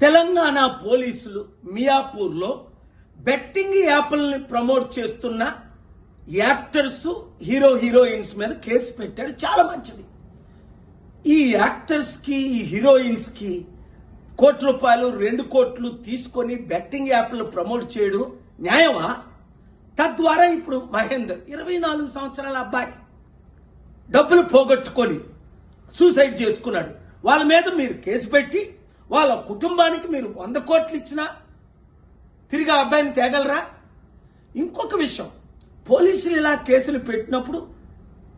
తెలంగాణ పోలీసులు మియాపూర్లో betting యాప్లని promote చేస్తున్న actors heroines మీద కేసు పెట్టాడు. చాలా మంచిది. ఈ యాక్టర్స్ కి ఈ హీరోయిన్స్ కి ₹1 2 కోట్లు తీసుకొని బెట్టింగ్ యాప్లు ప్రమోట్ చేయడం న్యాయమా? తద్వారా ఇప్పుడు మహేందర్ 24 సంవత్సరాల అబ్బాయి డబ్బులు పోగొట్టుకొని సూసైడ్ చేసుకున్నాడు. వాళ్ళ మీద మీరు కేసు పెట్టి వాళ్ళ కుటుంబానికి మీరు 100 కోట్లు ఇచ్చినా తిరిగి ఆ అబ్బాయిని తేగలరా? ఇంకొక విషయం, పోలీసులు ఇలా కేసులు పెట్టినప్పుడు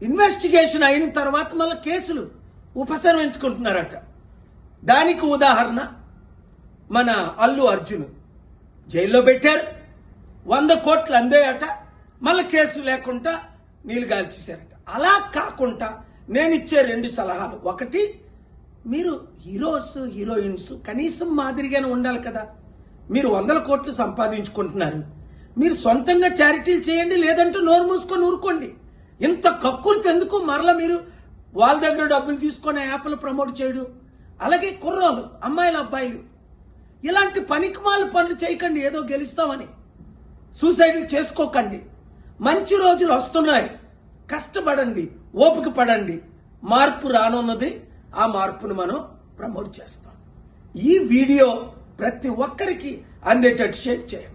ఇన్వెస్టిగేషన్ అయిన తర్వాత మళ్ళీ కేసులు ఉపసంహరించుకుంటున్నారట. దానికి ఉదాహరణ మన అల్లు అర్జున్ జైల్లో పెట్టారు, 100 కోట్లు అందేయట, మళ్ళీ కేసు లేకుండా నీళ్ళు గాల్చేశారట. అలా కాకుండా నేను ఇచ్చే 2 సలహాలు. ఒకటి, మీరు హీరోయిన్స్ కనీసం మాదిరిగానే ఉండాలి కదా. మీరు 100 కోట్లు సంపాదించుకుంటున్నారు, మీరు సొంతంగా చారిటీలు చేయండి, లేదంటే నోరు మూసుకొని ఊరుకోండి. ఇంత కక్కుర్తి ఎందుకు? మరలా మీరు వాళ్ళ దగ్గర డబ్బులు తీసుకొని యాప్లు ప్రమోట్ చేయడం. అలాగే కుర్రోలు, అమ్మాయిలు, అబ్బాయిలు ఇలాంటి పనికిమాల పనులు చేయకండి. ఏదో గెలుస్తామని సూసైడ్లు చేసుకోకండి. మంచి రోజులు వస్తున్నాయి, కష్టపడండి, ఓపిక పడండి. మార్పు రానున్నది, ఆ మార్పును మనం ప్రమోట్ చేస్తాం. ఈ వీడియో ప్రతి ఒక్కరికి అందేటట్టు షేర్ చేయండి.